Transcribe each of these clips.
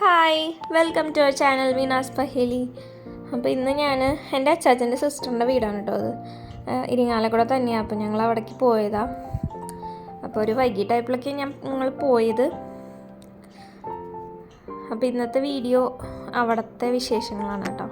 Hi, welcome to our channel Veena's Paheli. അപ്പോൾ ഇന്ന് ഞാൻ എൻ്റെ അച്ചാച്ചൻ്റെ സിസ്റ്ററിൻ്റെ വീടാണ് കേട്ടോ അത്. ഇരിങ്ങാലക്കുട തന്നെയാണ്. അപ്പോൾ ഞങ്ങൾ അവിടേക്ക് പോയതാണ്. അപ്പോൾ ഒരു വൈകിട്ടായപ്പോഴൊക്കെ ഞങ്ങൾ പോയത്. അപ്പോൾ ഇന്നത്തെ വീഡിയോ അവിടുത്തെ വിശേഷങ്ങളാണ് കേട്ടോ.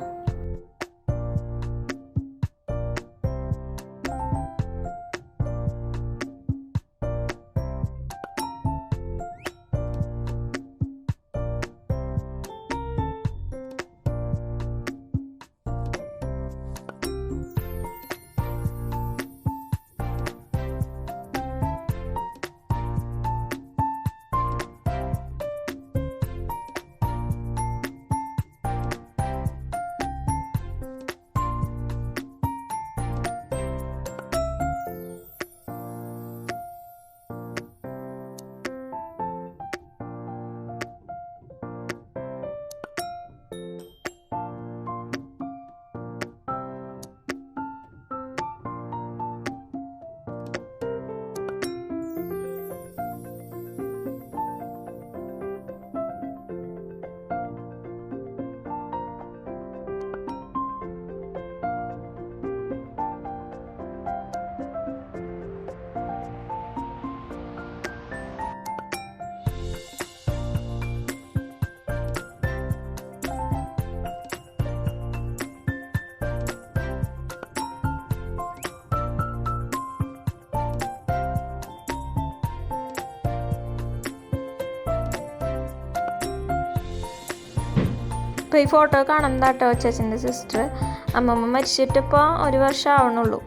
ഇപ്പോൾ ഈ ഫോട്ടോ കാണുന്നത് കേട്ടോ ചേച്ചൻ്റെ സിസ്റ്റർ. അമ്മമ്മ മരിച്ചിട്ടിപ്പോൾ 1 വർഷം ആവണുള്ളൂ.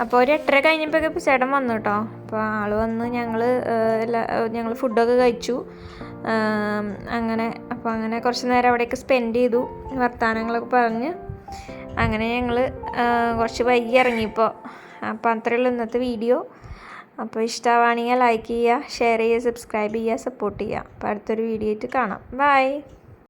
അപ്പോൾ ഒരു 8:30 കഴിഞ്ഞപ്പോഴൊക്കെ ചേട്ടൻ വന്നു കേട്ടോ. അപ്പോൾ ആൾ വന്ന് ഞങ്ങൾ ഫുഡൊക്കെ കഴിച്ചു. അങ്ങനെ കുറച്ച് നേരം അവിടെയൊക്കെ സ്പെൻഡ് ചെയ്തു, വർത്തമാനങ്ങളൊക്കെ പറഞ്ഞ്. അങ്ങനെ ഞങ്ങൾ കുറച്ച് വൈകി ഇറങ്ങിയപ്പോൾ. അപ്പോൾ അത്രയേ ഉള്ളൂ ഇന്നത്തെ വീഡിയോ. അപ്പോൾ ഇഷ്ടമാവുകയാണെങ്കിൽ ലൈക്ക് ചെയ്യുക, ഷെയർ ചെയ്യുക, സബ്സ്ക്രൈബ് ചെയ്യുക, സപ്പോർട്ട് ചെയ്യുക. അപ്പോൾ അടുത്തൊരു വീഡിയോ ആയിട്ട് കാണാം. ബൈ.